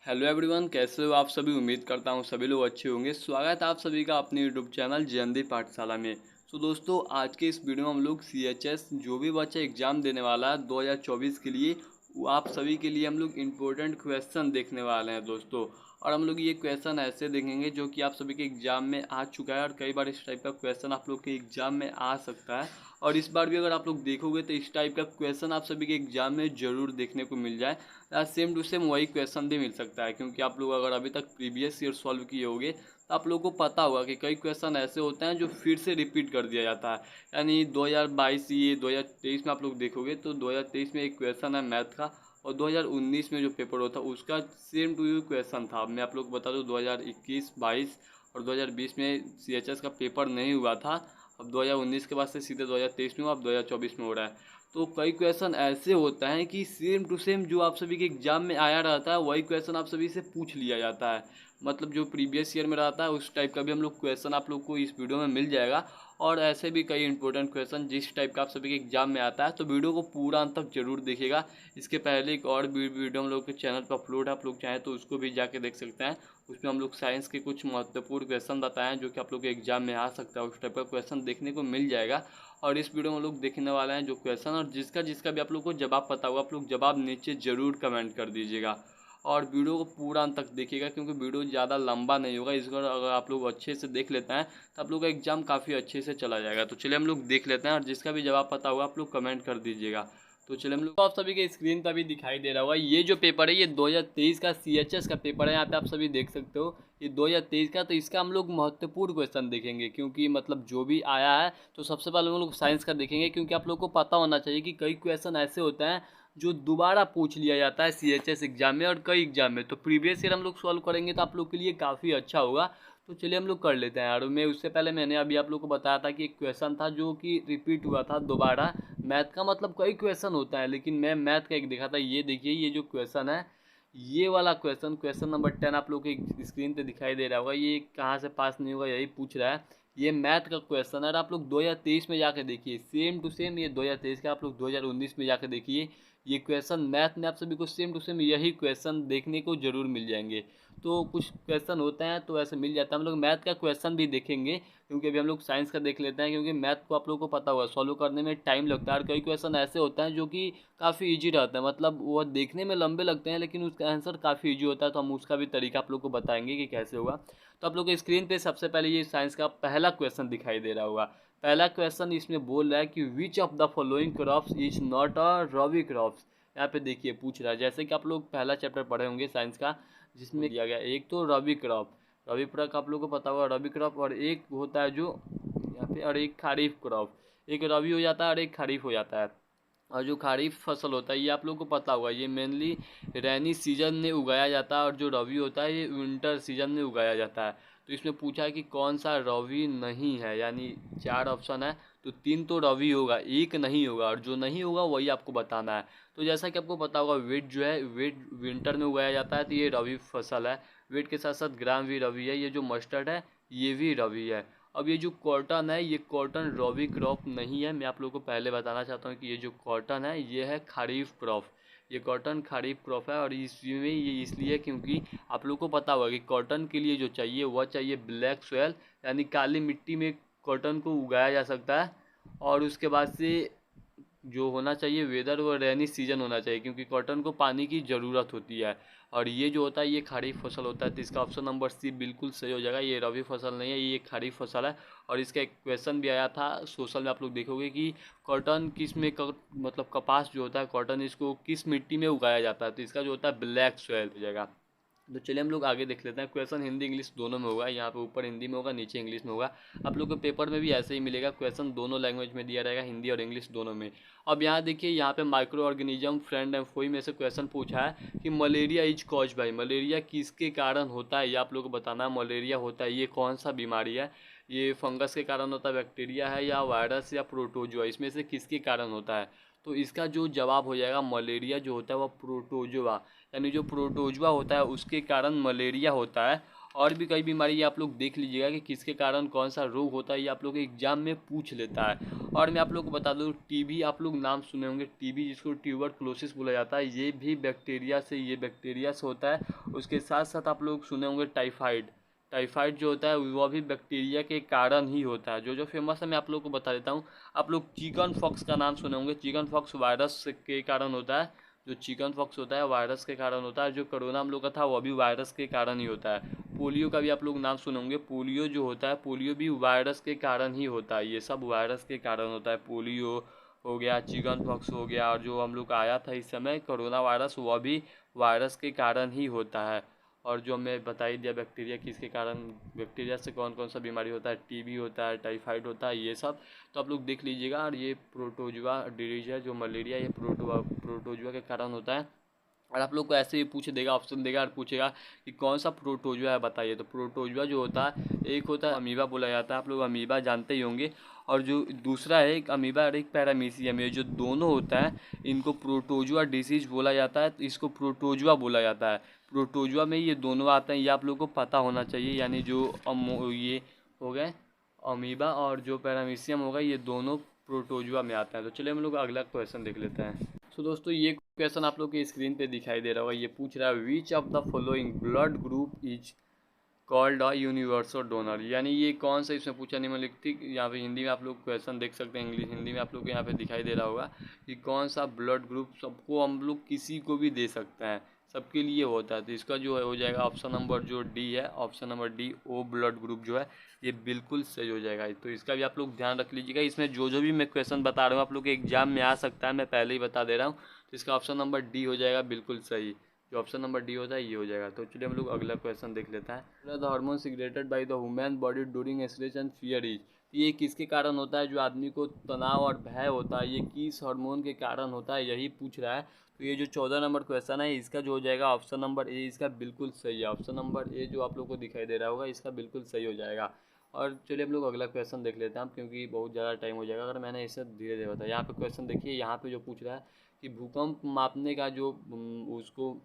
Hello everyone, कैसे हो आप सभी। उम्मीद करता हूँ सभी लोग अच्छे होंगे। स्वागत है आप सभी का अपने यूट्यूब चैनल जेएनडी पाठशाला में। तो दोस्तों, आज के इस वीडियो में हम लोग सीएचएस जो भी बच्चा एग्ज़ाम देने वाला है 2024 के लिए, वो आप सभी के लिए हम लोग इम्पोर्टेंट क्वेश्चन देखने वाले हैं दोस्तों। और हम लोग ये क्वेश्चन ऐसे देखेंगे जो कि आप सभी के एग्ज़ाम में आ चुका है और कई बार इस टाइप का क्वेश्चन आप लोग के एग्ज़ाम में आ सकता है। और इस बार भी अगर आप लोग देखोगे तो इस टाइप का क्वेश्चन आप सभी के एग्ज़ाम में ज़रूर देखने को मिल जाए। सेम टू सेम वही क्वेश्चन भी मिल सकता है, क्योंकि आप लोग अगर अभी तक प्रीवियस ईयर सॉल्व किए होंगे तो आप लोगों को पता होगा कि कई क्वेश्चन ऐसे होते हैं जो फिर से रिपीट कर दिया जाता है। यानी 2022 ये 2023 में आप लोग देखोगे तो 2023 में एक क्वेश्चन है मैथ का, और 2019 में जो पेपर होता है उसका सेम टू यू क्वेश्चन था। मैं आप लोग को बता दूँ 2021, 22 और 2020 में सीएचएस का पेपर नहीं हुआ था। अब 2019 के बाद से सीधे 2023 में हुआ, अब 2024 में हो रहा है। तो कई क्वेश्चन ऐसे होते हैं कि सेम टू सेम जो आप सभी के एग्जाम में आया रहता है वही क्वेश्चन आप सभी से पूछ लिया जाता है। मतलब जो प्रीवियस ईयर में रहता है उस टाइप का भी हम लोग क्वेश्चन आप लोग को इस वीडियो में मिल जाएगा। और ऐसे भी कई इंपॉर्टेंट क्वेश्चन जिस टाइप का आप सभी के एग्जाम में आता है, तो वीडियो को पूरा अंत तक जरूर देखिएगा। इसके पहले एक और वीडियो हम लोग के चैनल पर अपलोड है, आप लोग चाहें तो उसको भी जाके देख सकते हैं। उसमें हम लोग साइंस के कुछ महत्वपूर्ण क्वेश्चन बताए हैं जो कि आप लोग के एग्जाम में आ सकता है, उस टाइप का क्वेश्चन देखने को मिल जाएगा। और इस वीडियो में हम लोग देखने वाले हैं जो क्वेश्चन, और जिसका जिसका भी आप लोग को जवाब पता होगा आप लोग जवाब नीचे ज़रूर कमेंट कर दीजिएगा। और वीडियो को पूरा अंत तक देखिएगा, क्योंकि वीडियो ज़्यादा लंबा नहीं होगा। इसको अगर आप लोग अच्छे से देख लेते हैं तो आप लोग का एग्जाम काफ़ी अच्छे से चला जाएगा। तो चलिए हम लोग देख लेते हैं, और जिसका भी जवाब पता होगा आप लोग कमेंट कर दीजिएगा। तो चलिए हम लोग, तो आप सभी के स्क्रीन पर भी दिखाई दे रहा होगा ये जो पेपर है ये 2023 का सीएचएस का पेपर है। यहाँ पे आप सभी देख सकते हो ये 2023 का। तो इसका हम लोग महत्वपूर्ण क्वेश्चन देखेंगे, क्योंकि मतलब जो भी आया है तो सबसे पहले हम लोग साइंस का देखेंगे, क्योंकि आप लोग को पता होना चाहिए कि कई क्वेश्चन ऐसे होते हैं जो दोबारा पूछ लिया जाता है सीएचएस एग्जाम में और कई एग्जाम में। तो प्रीवियस ईयर हम लोग सॉल्व करेंगे तो आप लोग के लिए काफ़ी अच्छा होगा। तो चलिए हम लोग कर लेते हैं। और मैं उससे पहले मैंने अभी आप लोग को बताया था कि एक क्वेश्चन था जो कि रिपीट हुआ था दोबारा। मैथ का मतलब कई क्वेश्चन होता है, लेकिन मैं मैथ का एक देखा था। ये देखिए ये जो क्वेश्चन है, ये वाला क्वेश्चन, क्वेश्चन नंबर 10 आप लोग के स्क्रीन पे दिखाई दे रहा होगा। ये कहाँ से पास नहीं होगा यही पूछ रहा है। ये मैथ का क्वेश्चन है। आप लोग 2023 में जाके देखिए, सेम टू सेम ये 2023 का आप लोग 2019 में जाके देखिए। ये क्वेश्चन मैथ में आप सभी को सेम टू सेम यही क्वेश्चन देखने को जरूर मिल जाएंगे। तो कुछ क्वेश्चन होते हैं तो ऐसे मिल जाता है। हम लोग मैथ का क्वेश्चन भी देखेंगे, क्योंकि अभी हम लोग साइंस का देख लेते हैं, क्योंकि मैथ को आप लोगों को पता होगा सॉल्व करने में टाइम लगता है। और कई क्वेश्चन ऐसे होते हैं जो कि काफ़ी इजी रहते हैं, मतलब वो देखने में लंबे लगते हैं लेकिन उसका आंसर काफ़ी इजी होता है। तो हम उसका भी तरीका आप लोग को बताएंगे कि कैसे होगा। तो आप लोग के स्क्रीन पे सबसे पहले ये साइंस का पहला क्वेश्चन दिखाई दे रहा होगा। पहला क्वेश्चन इसमें बोल रहा है कि which of the following crops is not a rabi crops. यहाँ पे देखिए पूछ रहा है, जैसे कि आप लोग पहला चैप्टर पढ़े होंगे साइंस का, जिसमें दिया गया एक तो रबी क्रॉप। रबी क्रॉप आप लोग को पता होगा रबी क्रॉप, और एक होता है जो यहाँ पे, और एक खरीफ क्रॉप। एक रबी हो जाता है और एक खरीफ हो जाता है। और जो खरीफ फसल होता है ये आप लोगों को पता होगा, ये मेनली रैनी सीजन में उगाया जाता है, और जो रबी होता है ये विंटर सीजन में उगाया जाता है। तो इसमें पूछा है कि कौन सा रबी नहीं है, यानी 4 ऑप्शन है तो 3 तो रबी होगा, एक नहीं होगा, और जो नहीं होगा वही आपको बताना है। तो जैसा कि आपको पता होगा वेट जो है, वेट विंटर में उगाया जाता है, तो ये रबी फसल है। वेट के साथ साथ ग्राम भी रबी है। ये जो मस्टर्ड है ये भी रबी है। अब ये जो कॉटन है ये कॉटन रबी क्रॉप नहीं है। मैं आप लोगों को पहले बताना चाहता हूँ कि ये जो कॉटन है ये है खरीफ क्रॉप। ये कॉटन खरीफ क्रॉप है, और इसमें ये इसलिए क्योंकि आप लोग को पता होगा कि कॉटन के लिए जो चाहिए वह चाहिए ब्लैक सोयल, यानी काली मिट्टी में कॉटन को उगाया जा सकता है। और उसके बाद से जो होना चाहिए वेदर वो रेनी सीजन होना चाहिए, क्योंकि कॉटन को पानी की ज़रूरत होती है। और ये जो होता है ये खरीफ फसल होता है। तो इसका ऑप्शन नंबर सी बिल्कुल सही हो जाएगा। ये रबी फसल नहीं है, ये खरीफ फसल है। और इसका एक क्वेश्चन भी आया था सोशल में, आप लोग देखोगे कि कॉटन किस में मतलब कपास जो होता है कॉटन, इसको किस मिट्टी में उगाया जाता है। तो इसका जो होता है ब्लैक सॉइल हो जाएगा। तो चलिए हम लोग आगे देख लेते हैं। क्वेश्चन हिंदी इंग्लिश दोनों में होगा। यहाँ पे ऊपर हिंदी में होगा, नीचे इंग्लिश में होगा। आप लोग को पेपर में भी ऐसे ही मिलेगा, क्वेश्चन दोनों लैंग्वेज में दिया रहेगा, हिंदी और इंग्लिश दोनों में। अब यहाँ देखिए, यहाँ पे micro organism friend and Foy में से क्वेश्चन पूछा है कि malaria is cause by, malaria किसके कारण होता है ये आप लोग को बताना है। मलेरिया होता है ये कौन सा बीमारी है, ये फंगस के कारण होता है, बैक्टीरिया है, या वायरस, या प्रोटोजोआ, इसमें से किसके कारण होता है। तो इसका जो जवाब हो जाएगा मलेरिया जो होता है वह प्रोटोजोआ, यानी जो प्रोटोजोआ होता है उसके कारण मलेरिया होता है। और भी कई बीमारी आप लोग देख लीजिएगा कि किसके कारण कौन सा रोग होता है, ये आप लोग एग्जाम में पूछ लेता है। और मैं आप लोग को बता दूं, टीबी आप लोग नाम सुने होंगे, टीबी जिसको ट्यूबरकुलोसिस बोला जाता है, ये भी बैक्टीरिया से होता है। उसके साथ साथ आप लोग सुने होंगे टाइफाइड जो होता है वह भी बैक्टीरिया के कारण ही होता है। जो जो फेमस है मैं आप लोग को बता देता हूँ। आप लोग चिकन फॉक्स का नाम सुने होंगे, चिकन फॉक्स वायरस के कारण होता है। जो चिकन फॉक्स होता है वायरस के कारण होता है। जो कोरोना हम लोग का था वह भी वायरस के कारण ही होता है। पोलियो का भी आप लोग नाम सुने होंगे, पोलियो जो होता है पोलियो भी वायरस के कारण ही होता है। ये सब वायरस के कारण होता है। पोलियो हो गया, चिकन पॉक्स हो गया, और जो हम लोग का आया था इस समय कोरोना वायरस, वह भी वायरस के कारण ही होता है। और जो मैं बता ही दिया बैक्टीरिया किसके कारण, बैक्टीरिया से कौन कौन सा बीमारी होता है, टीबी होता है, टाइफाइड होता है, ये सब तो आप लोग देख लीजिएगा। और ये प्रोटोजुआ डिजीज है जो मलेरिया, ये प्रोटोजुआ के कारण होता है। और आप लोग को ऐसे ही पूछ देगा, ऑप्शन देगा और पूछेगा कि कौन सा प्रोटोजुआ है बताइए। तो प्रोटोजुआ जो होता है, एक होता है अमीबा बोला जाता है, आप लोग अमीबा जानते ही होंगे। और जो दूसरा है एक अमीबा और एक पैरामीशियम, ये जो दोनों होता है इनको प्रोटोजुआ डिसीज बोला जाता है। तो इसको प्रोटोजुआ बोला जाता है। प्रोटोजुआ में ये दोनों आते हैं, ये आप लोग को पता होना चाहिए। यानी जो ये हो गए अमीबा और जो पैरामीशियम होगा, ये दोनों प्रोटोजुआ में आते हैं। तो चलिए हम लोग अगला क्वेश्चन देख लेते हैं। तो दोस्तों ये क्वेश्चन आप लोग की स्क्रीन पे दिखाई दे रहा होगा। ये पूछ रहा है which of the following blood group is called a universal donor. यानी ये कौन सा इसमें पूछा निम्नलिखित, यहाँ पे हिंदी में आप लोग क्वेश्चन देख सकते हैं, इंग्लिश हिंदी में आप लोग को यहाँ पे दिखाई दे रहा होगा कि कौन सा ब्लड ग्रुप सबको हम लोग किसी को भी दे सकते हैं, सबके लिए होता है। तो इसका जो है हो जाएगा ऑप्शन नंबर जो डी है, option number D O blood group जो है ये बिल्कुल सही हो जाएगा। तो इसका भी आप लोग ध्यान रख लीजिएगा। इसमें जो जो भी मैं क्वेश्चन बता रहा हूँ आप लोग के एग्जाम में आ सकता है, मैं पहले ही बता दे रहा हूँ। तो इसका ऑप्शन नंबर डी हो जाएगा बिल्कुल सही। जो ऑप्शन नंबर डी होता है ये हो जाएगा। तो चलिए हम लोग अगला क्वेश्चन देख लेते हैं। The hormone secreted by the human body during stress and fear is, ये किसके कारण होता है, जो आदमी को तनाव और भय होता है, ये किस हार्मोन के कारण होता है, यही पूछ रहा है। तो ये जो 14 नंबर क्वेश्चन है इसका जो हो जाएगा ऑप्शन नंबर ए, इसका बिल्कुल सही है। ऑप्शन नंबर ए जो आप लोग को दिखाई दे रहा होगा इसका बिल्कुल सही हो जाएगा। और चलिए हम लोग अगला क्वेश्चन देख लेते हैं क्योंकि बहुत ज़्यादा टाइम हो जाएगा अगर मैंने इसे धीरे धीरे बताया। यहाँ पे क्वेश्चन देखिए, यहाँ पे जो पूछ रहा है कि भूकंप मापने का जो उसको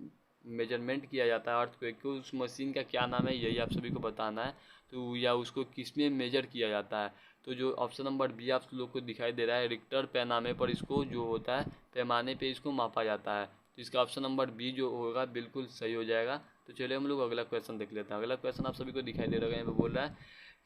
मेजरमेंट किया जाता है अर्थक्वेक को, उस मशीन का क्या नाम है, यही आप सभी को बताना है। तो या उसको किस में मेजर किया जाता है। तो जो ऑप्शन नंबर बी आप लोग को दिखाई दे रहा है, रिक्टर पैमाने पर इसको जो होता है पैमाने पे इसको मापा जाता है। तो इसका ऑप्शन नंबर बी जो होगा बिल्कुल सही हो जाएगा। तो चलिए हम लोग अगला क्वेश्चन देख लेते हैं। अगला क्वेश्चन आप सभी को दिखाई दे रहा है, यहाँ पे बोल रहा है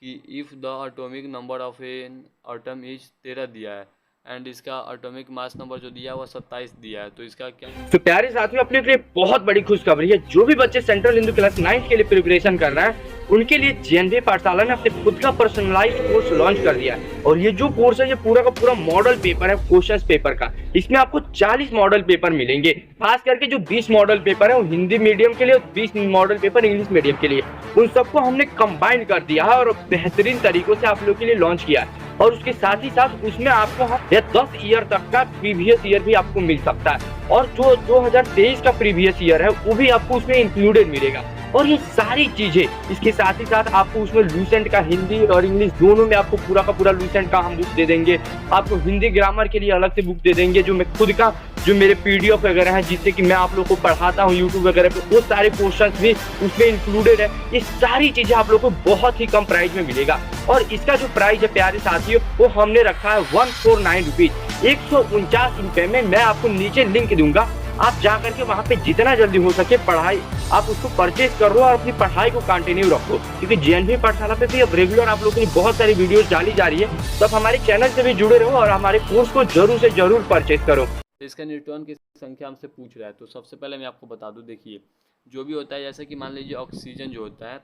कि if the atomic number of an atom is 13 दिया है एंड इसका एटॉमिक मास नंबर जो दिया है वो 27 दिया है, तो इसका क्या। तो प्यारे साथियों, अपने लिए बहुत बड़ी खुशखबरी है। जो भी बच्चे सेंट्रल हिंदू क्लास 9 के लिए प्रिपरेशन कर रहे हैं उनके लिए जेएनवी पाठशाला ने अपने खुद का पर्सनलाइज्ड कोर्स लॉन्च कर दिया है। और ये जो कोर्स है ये पूरा का पूरा मॉडल पेपर है क्वेश्चन पेपर का। इसमें आपको 40 मॉडल पेपर मिलेंगे। खास करके जो 20 मॉडल पेपर है वो हिंदी मीडियम के लिए और 20 मॉडल पेपर इंग्लिश मीडियम के लिए, उन सबको हमने कंबाइन कर दिया है और बेहतरीन तरीकों से आप लोगों के लिए लॉन्च किया है। और उसके साथ ही साथ उसमें आपको 10 ईयर तक का प्रीवियस ईयर भी आपको मिल सकता है। और जो 2023 का प्रीवियस ईयर है वो भी आपको उसमें इंक्लूडेड मिलेगा। और ये सारी चीजें इसके साथ ही साथ आपको उसमें लूसेंट का हिंदी और इंग्लिश दोनों में आपको पूरा का पूरा लूसेंट का हम बुक दे देंगे। आपको हिंदी ग्रामर के लिए अलग से बुक दे देंगे, जो मैं खुद का जो मेरे पीडीएफ वगैरह है जिससे कि मैं आप लोग को पढ़ाता हूँ यूट्यूब वगैरह पे, वो सारे क्वेश्चंस भी उसमें इंक्लूडेड है। ये सारी चीजें आप लोग को बहुत ही कम प्राइस में मिलेगा। और इसका जो प्राइस है प्यारे साथियों वो हमने रखा है 149 रुपीज, 149 रुपए में। मैं आपको नीचे लिंक दूंगा, आप जा करके वहाँ पे जितना जल्दी हो सके पढ़ाई आप उसको परचेज करो और अपनी पढ़ाई को कंटिन्यू रखो। क्योंकि जेएनवी पाठशाला पे भी अब रेगुलर आप लोगों के लिए बहुत सारी वीडियोस डाली जा रही है। तो आप हमारे चैनल से भी जुड़े रहो और हमारे कोर्स को जरूर से जरूर परचेज करो। इसका न्यूट्रॉन की संख्या हमसे पूछ रहा है। तो सबसे पहले मैं आपको बता दूं, देखिए जो भी होता है जैसे कि मान लीजिए ऑक्सीजन जो होता है,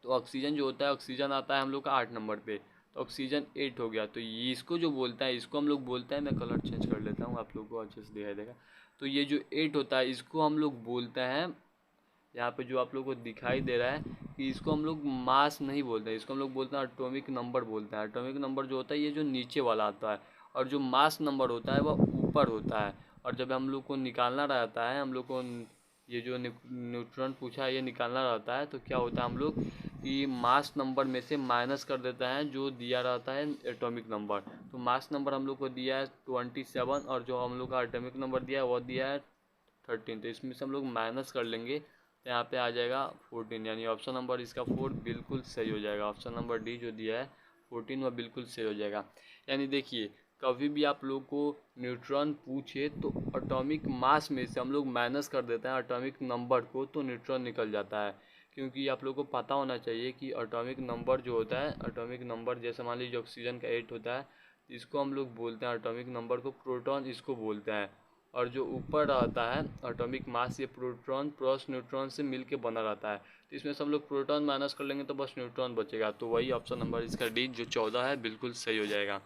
तो ऑक्सीजन जो होता है ऑक्सीजन आता है हम लोग का 8 नंबर पे, तो ऑक्सीजन 8 हो गया। तो ये इसको जो बोलता है इसको हम लोग बोलते हैं, मैं कलर चेंज कर लेता हूँ आप लोग को अच्छे से दिखाई देगा। तो ये जो 8 होता है इसको हम लोग बोलते हैं, यहाँ पे जो आप लोग को दिखाई दे रहा है कि इसको हम लोग मास नहीं बोलते हैं, इसको हम लोग बोलते हैं एटॉमिक नंबर बोलते हैं। एटॉमिक नंबर जो होता है ये जो नीचे वाला आता है, और जो मास नंबर होता है वह ऊपर होता है। और जब हम लोग को निकालना रहता है, हम लोग को ये जो न्यूट्रॉन पूछा है ये निकालना रहता है, तो क्या होता है हम लोग कि मास नंबर में से माइनस कर देते हैं जो दिया रहता है एटॉमिक नंबर। तो मास नंबर हम लोग को दिया है 27 और जो हम लोग का एटॉमिक नंबर दिया है वो दिया है 13। तो इसमें से हम लोग माइनस कर लेंगे तो यहाँ पे आ जाएगा 14, यानी ऑप्शन नंबर इसका 4 बिल्कुल सही हो जाएगा। ऑप्शन नंबर डी जो दिया है 14 वह बिल्कुल सही हो जाएगा। यानी देखिए, कभी भी आप लोग को न्यूट्रॉन पूछे तो एटॉमिक मास में से हम लोग माइनस कर देते हैं एटॉमिक नंबर को, तो न्यूट्रॉन निकल जाता है। क्योंकि आप लोग को पता होना चाहिए कि एटॉमिक नंबर जो होता है, एटॉमिक नंबर जैसे मान लीजिए ऑक्सीजन का 8 होता है, इसको हम लोग बोलते हैं एटॉमिक नंबर को प्रोटॉन इसको बोलते हैं। और जो ऊपर रहता है एटॉमिक मास, ये प्रोटॉन प्लस न्यूट्रॉन से मिलके बना रहता है। तो इसमें से हम लोग प्रोटॉन माइनस कर लेंगे तो बस न्यूट्रॉन बचेगा। तो वही ऑप्शन नंबर इसका डी जो 14 है बिल्कुल सही हो जाएगा।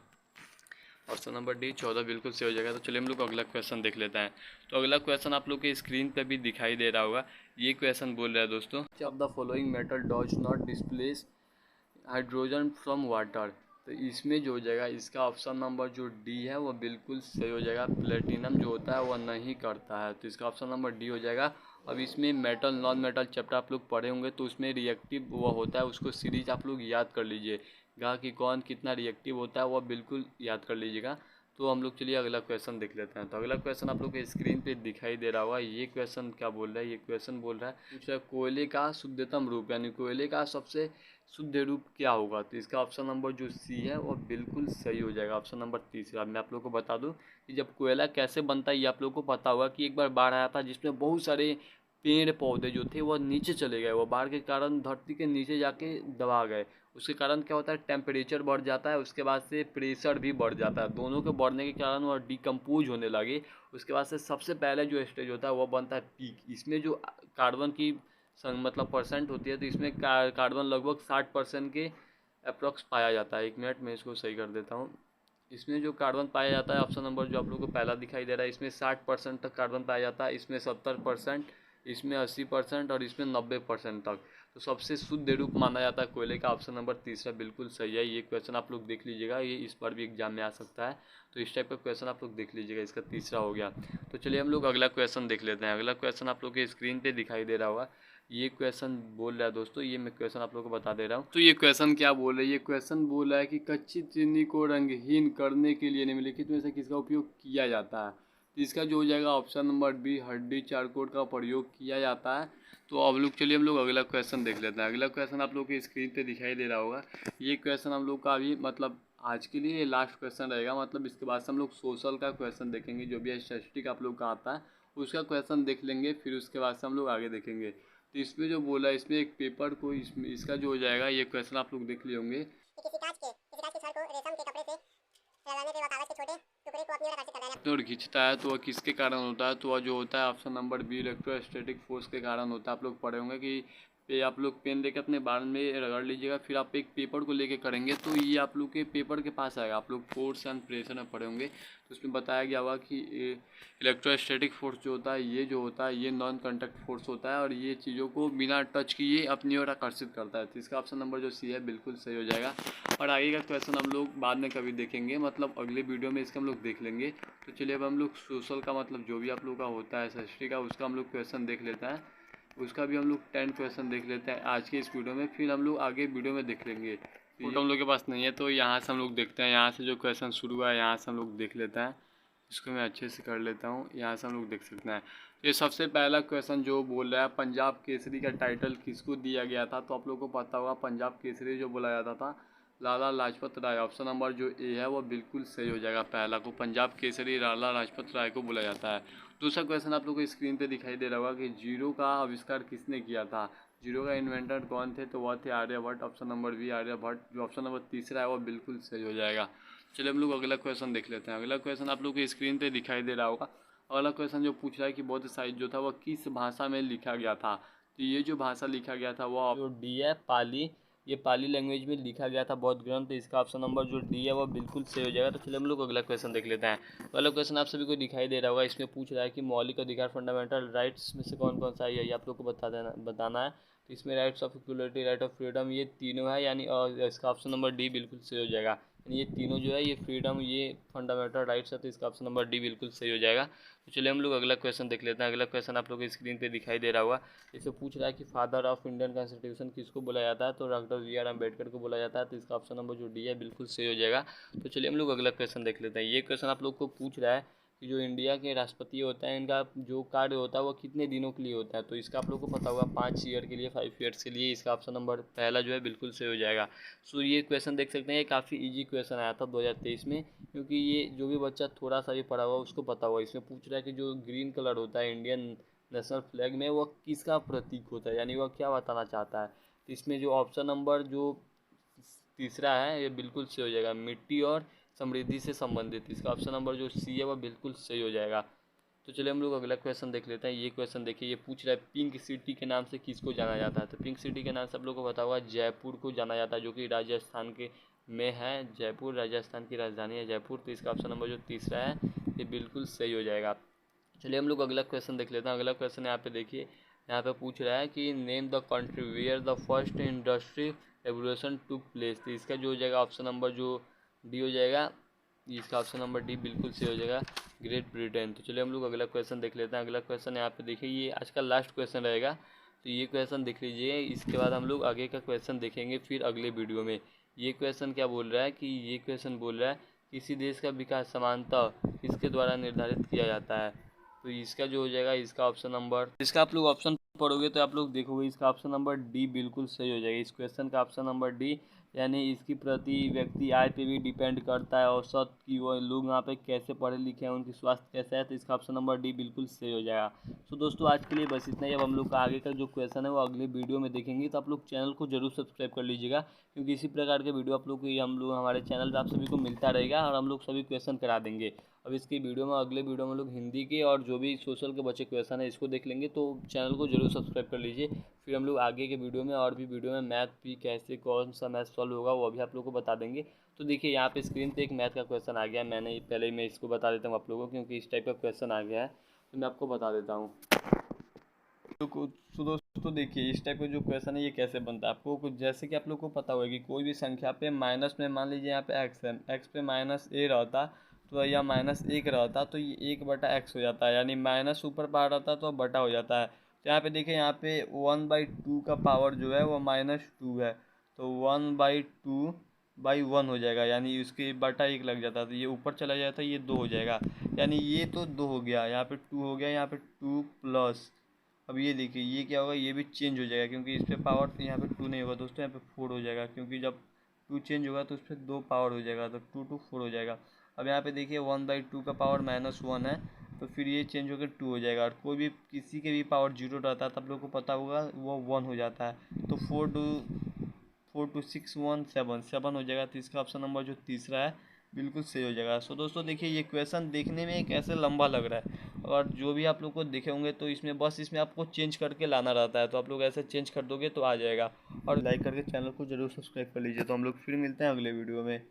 ऑप्शन नंबर डी 14 बिल्कुल सही हो जाएगा। तो चलिए हम लोग अगला क्वेश्चन देख लेते हैं। तो अगला क्वेश्चन आप लोग के स्क्रीन पे भी दिखाई दे रहा होगा। ये क्वेश्चन बोल रहा है दोस्तों, of the following metal does not displace hydrogen from water. तो इसमें जो हो जाएगा इसका ऑप्शन नंबर जो डी है वो बिल्कुल सही हो जाएगा। प्लेटिनम जो होता है वह नहीं करता है, तो इसका ऑप्शन नंबर डी हो जाएगा। अब इसमें मेटल नॉन मेटल चैप्टर आप लोग पढ़े होंगे, तो उसमें रिएक्टिव वो होता है, उसको सीरीज आप लोग याद कर लीजिएगा कि कौन कितना रिएक्टिव होता है, वह बिल्कुल याद कर लीजिएगा। तो हम लोग चलिए अगला क्वेश्चन देख लेते हैं। तो अगला क्वेश्चन आप लोग के स्क्रीन पे दिखाई दे रहा होगा। ये क्वेश्चन क्या बोल रहा है, ये क्वेश्चन बोल रहा है पूछ रहा है कोयले का शुद्धतम रूप, यानी कोयले का सबसे शुद्ध रूप क्या होगा। तो इसका ऑप्शन नंबर जो सी है वो बिल्कुल सही हो जाएगा। ऑप्शन नंबर तीसरा। मैं आप लोग को बता दूं कि जब कोयला कैसे बनता है ये आप लोग को पता होगा कि एक बार बाढ़ आया था जिसमें बहुत सारे पेड़ पौधे जो थे वह नीचे चले गए, वो बाढ़ के कारण धरती के नीचे जाके दबा गए। उसके कारण क्या होता है, टेम्परेचर बढ़ जाता है, उसके बाद से प्रेशर भी बढ़ जाता है। दोनों के बढ़ने के कारण वह डिकम्पोज होने लगे। उसके बाद से सबसे पहले जो स्टेज होता है वह बनता है पीक। इसमें जो कार्बन की मतलब परसेंट होती है, तो इसमें कार्बन लगभग 60% के अप्रॉक्स पाया जाता है। 1 मिनट में इसको सही कर देता हूँ। इसमें जो कार्बन पाया जाता है, ऑप्शन नंबर जो आप लोगों को पहला दिखाई दे रहा है, इसमें 60% तक कार्बन पाया जाता है, इसमें 70%, इसमें 80% और इसमें 90% तक। तो सबसे शुद्ध रूप माना जाता है कोयले का। ऑप्शन नंबर तीसरा बिल्कुल सही है। ये क्वेश्चन आप लोग देख लीजिएगा, ये इस बार भी एग्जाम में आ सकता है, तो इस टाइप का क्वेश्चन आप लोग देख लीजिएगा। इसका तीसरा हो गया। तो चलिए हम लोग अगला क्वेश्चन देख लेते हैं। अगला क्वेश्चन आप लोग के स्क्रीन पे दिखाई दे रहा होगा। ये क्वेश्चन बोल रहा है दोस्तों, ये मैं क्वेश्चन आप लोगों को बता दे रहा हूँ। तो ये क्वेश्चन क्या बोल रहा है, ये क्वेश्चन बोल रहा है कि कच्ची चीनी को रंगहीन करने के लिए निम्नलिखित में से किसका उपयोग किया जाता है। तो इसका जो हो जाएगा ऑप्शन नंबर बी, हड्डी चारकोल का प्रयोग किया जाता है। तो अब लोग चलिए हम लोग अगला क्वेश्चन देख लेते हैं। अगला क्वेश्चन आप लोग की स्क्रीन पे दिखाई दे रहा होगा। ये क्वेश्चन हम लोग का अभी मतलब आज के लिए लास्ट क्वेश्चन रहेगा। मतलब इसके बाद से हम लोग सोशल का क्वेश्चन देखेंगे, जो भी स्टैटिस्टिक आप लोग का आता है उसका क्वेश्चन देख लेंगे, फिर उसके बाद से हम लोग आगे देखेंगे। तो इसमें जो बोला है, इसमें एक पेपर को इसमें इसका जो हो जाएगा ये क्वेश्चन आप लोग देख लिए होंगे। किसी कांच के छड़ को रेशम के कपड़े से लगाने पे वह कागज के छोटे टुकड़े को अपनी ओर आकर्षित करता है और खींचता है, तो वह किसके कारण होता है। तो वह जो होता है option number B, electrostatic force के कारण होता है। आप लोग पढ़े होंगे कि पे आप लोग पेन लेके अपने बाल में रगड़ लीजिएगा, फिर आप एक पेपर को लेके करेंगे तो ये आप लोग के पेपर के पास आएगा। आप लोग फोर्स एंड प्रेशर में पढ़े होंगे, तो उसमें बताया गया होगा कि इलेक्ट्रोस्टैटिक फोर्स जो होता है ये नॉन कॉन्टैक्ट फोर्स होता है और ये चीज़ों को बिना टच किए अपनी ओर आकर्षित करता है। तो इसका ऑप्शन नंबर जो सी है बिल्कुल सही हो जाएगा। और आगे का क्वेश्चन हम लोग बाद में कभी देखेंगे, मतलब अगले वीडियो में इसका हम लोग देख लेंगे। तो चलिए अब हम लोग सोशल का मतलब जो भी आप लोग का होता है हिस्ट्री का, उसका हम लोग क्वेश्चन देख लेते हैं। उसका भी हम लोग 10 क्वेश्चन देख लेते हैं आज के इस वीडियो में, फिर हम लोग आगे वीडियो में देख लेंगे। फोटो हम लोग के पास नहीं है, तो यहाँ से हम लोग देखते हैं। यहाँ से जो क्वेश्चन शुरू हुआ है यहाँ से हम लोग देख लेते हैं। इसको मैं अच्छे से कर लेता हूँ, यहाँ से हम लोग देख सकते हैं। ये सबसे पहला क्वेश्चन जो बोल रहा है पंजाब केसरी का टाइटल किसको दिया गया था। तो आप लोग को पता होगा पंजाब केसरी जो बोला जाता था लाला लाजपत राय। ऑप्शन नंबर जो ए है वो बिल्कुल सही हो जाएगा। पहला को पंजाब केसरी लाला लाजपत राय को बोला जाता है। दूसरा क्वेश्चन आप लोग को स्क्रीन पे दिखाई दे रहा होगा कि जीरो का आविष्कार किसने किया था। जीरो का इन्वेंटर कौन थे, तो वह थे Aryabhata. Option number B Aryabhata. जो ऑप्शन नंबर तीसरा है वो बिल्कुल सही हो जाएगा। चलिए हम लोग अगला क्वेश्चन देख लेते हैं। अगला क्वेश्चन आप लोग को स्क्रीन पे दिखाई दे रहा होगा। अगला क्वेश्चन जो पूछ रहा है कि बौद्ध साहित्य जो था वह किस भाषा में लिखा गया था। तो ये जो भाषा लिखा गया था वह जो डी है पाली, ये पाली लैंग्वेज में लिखा गया था बौद्ध ग्रंथ। तो इसका ऑप्शन नंबर जो डी है वो बिल्कुल सही हो जाएगा। तो चलिए हम लोग अगला क्वेश्चन देख लेते हैं। तो अगला क्वेश्चन आप सभी को दिखाई दे रहा होगा। इसमें पूछ रहा है कि मौलिक अधिकार फंडामेंटल राइट्स में से कौन कौन सा है, ये आप लोग को बताना है। तो इसमें rights of equality, right of freedom, ये तीनों है, यानी इसका ऑप्शन नंबर डी बिल्कुल सही हो जाएगा। यानी ये तीनों जो है ये फ्रीडम, ये फंडामेंटल राइट्स है, तो इसका ऑप्शन नंबर डी बिल्कुल सही हो जाएगा। तो चलिए हम लोग अगला क्वेश्चन देख लेते हैं। अगला क्वेश्चन आप लोग को स्क्रीन पे दिखाई दे रहा होगा। इससे पूछ रहा है कि फादर ऑफ इंडियन कॉन्स्टिट्यूशन किसको बोला जाता है। तो डॉक्टर बी.आर. अम्बेडकर को बोला जाता है। तो इसका ऑप्शन नंबर जो डी है बिल्कुल सही हो जाएगा। तो चलिए हम लोग अगला क्वेश्चन देख लेते हैं। ये क्वेश्चन आप लोग को पूछ रहा है कि जो इंडिया के राष्ट्रपति होता है इनका जो कार्य होता है वो कितने दिनों के लिए होता है। तो इसका आप लोग को पता होगा 5 ईयर के लिए, 5 ईयर्स के लिए। इसका ऑप्शन नंबर पहला जो है बिल्कुल सही हो जाएगा। सो ये क्वेश्चन देख सकते हैं, ये काफ़ी इजी क्वेश्चन आया था 2023 में, क्योंकि ये जो भी बच्चा थोड़ा सा भी पढ़ा हुआ उसको पता होगा। इसमें पूछ रहा है कि जो ग्रीन कलर होता है इंडियन नेशनल फ्लैग में वो किसका प्रतीक होता है, यानी वह क्या बताना चाहता है। तो इसमें जो ऑप्शन नंबर जो तीसरा है ये बिल्कुल सही हो जाएगा, मिट्टी और समृद्धि से संबंधित। इसका ऑप्शन नंबर जो सी है वह बिल्कुल सही हो जाएगा। तो चलिए हम लोग अगला क्वेश्चन देख लेते हैं। ये क्वेश्चन देखिए, ये पूछ रहा है पिंक सिटी के नाम से किसको जाना जाता है। तो पिंक सिटी के नाम से आप लोग को पता होगा जयपुर को जाना जाता है, जो कि राजस्थान के में है। जयपुर राजस्थान की राजधानी है जयपुर। तो इसका ऑप्शन नंबर जो तीसरा है ये बिल्कुल सही हो जाएगा। चलिए हम लोग अगला क्वेश्चन देख लेते हैं। अगला क्वेश्चन यहाँ पे देखिए, यहाँ पे पूछ रहा है कि name the country where the first industry revolution took place. तो इसका जो हो जाएगा ऑप्शन नंबर जो डी हो जाएगा। इसका ऑप्शन नंबर डी बिल्कुल सही हो जाएगा, ग्रेट ब्रिटेन। तो चलिए हम लोग अगला क्वेश्चन देख लेते हैं। अगला क्वेश्चन यहाँ पे देखिए, ये आज का लास्ट क्वेश्चन रहेगा। तो ये क्वेश्चन देख लीजिए, इसके बाद हम लोग आगे का क्वेश्चन देखेंगे फिर अगले वीडियो में। ये क्वेश्चन क्या बोल रहा है कि ये क्वेश्चन बोल रहा है किसी देश का विकास समानतः किसके द्वारा निर्धारित किया जाता है। तो इसका जो हो जाएगा, इसका ऑप्शन नंबर, इसका आप लोग ऑप्शन पढ़ोगे तो आप लोग देखोगे इसका ऑप्शन नंबर डी बिल्कुल सही हो जाएगा। इस क्वेश्चन का ऑप्शन नंबर डी, यानी इसकी प्रति व्यक्ति आय पे भी डिपेंड करता है औसत कि वो लोग यहाँ पे कैसे पढ़े लिखे हैं, उनकी स्वास्थ्य कैसा है। तो इसका ऑप्शन नंबर डी बिल्कुल सही हो जाएगा। तो दोस्तों आज के लिए बस इतना ही। अब हम लोग का आगे का जो क्वेश्चन है वो अगले वीडियो में देखेंगे। तो आप लोग चैनल को जरूर सब्सक्राइब कर लीजिएगा, क्योंकि इसी प्रकार के वीडियो आप लोग को हम लोग हमारे चैनल पर आप सभी को मिलता रहेगा और हम लोग सभी क्वेश्चन करा देंगे। अब इसकी वीडियो में अगले वीडियो में लोग हिंदी के और जो भी सोशल के बच्चे क्वेश्चन है इसको देख लेंगे। तो चैनल को जरूर सब्सक्राइब कर लीजिए। फिर हम लोग आगे के वीडियो में और भी वीडियो में मैथ भी कैसे कौन सा मैथ सॉल्व होगा वो भी आप लोग को बता देंगे। तो देखिए यहाँ पे स्क्रीन पे एक मैथ का क्वेश्चन आ गया है। मैंने पहले ही मैं इसको बता देता हूँ आप लोगों को, क्योंकि इस टाइप का क्वेश्चन आ गया है तो मैं आपको बता देता हूँ। तो दोस्तों देखिए इस टाइप का जो क्वेश्चन है ये कैसे बनता है। आपको कुछ जैसे कि आप लोग को पता होगा कि कोई भी संख्या पे माइनस में, मान लीजिए यहाँ पे एक्स है, एक्स पे माइनस ए रहता तो या माइनस एक रहता तो ये 1/x हो जाता है, यानी माइनस ऊपर पावर रहता तो बटा हो जाता है। तो यहाँ पे देखिए, यहाँ पे 1/2 का पावर जो है वो -2 है, तो 1/2/1 हो जाएगा, यानी उसके बटा 1 लग जाता है। तो ये ऊपर चला जाता है, ये 2 हो जाएगा, यानी ये तो 2 हो गया, यहाँ पे 2 हो गया, यहाँ पे 2 प्लस। अब ये देखिए ये क्या होगा, ये भी चेंज हो जाएगा, क्योंकि इस पर पावर तो यहाँ पे 2 नहीं होगा दोस्तों, यहाँ पे 4 हो जाएगा, क्योंकि जब 2 चेंज होगा तो उस पर 2 पावर हो जाएगा, तो 2 to 4 हो जाएगा। अब यहाँ पे देखिए 1/2 का पावर -1 है, तो फिर ये चेंज होकर 2 हो जाएगा। और कोई भी किसी के भी पावर 0 रहता है तो आप लोग को पता होगा वो 1 हो जाता है। तो 4 to 6 1 7 हो जाएगा। तो इसका ऑप्शन नंबर जो तीसरा है बिल्कुल सही हो जाएगा। सो दोस्तों देखिए ये क्वेश्चन देखने में कैसे लंबा लग रहा है, और जो भी आप लोग को देखे होंगे तो इसमें बस इसमें आपको चेंज करके लाना रहता है। तो आप लोग ऐसे चेंज कर दोगे तो आ जाएगा। और लाइक करके चैनल को जरूर सब्सक्राइब कर लीजिए। तो हम लोग फिर मिलते हैं अगले वीडियो में।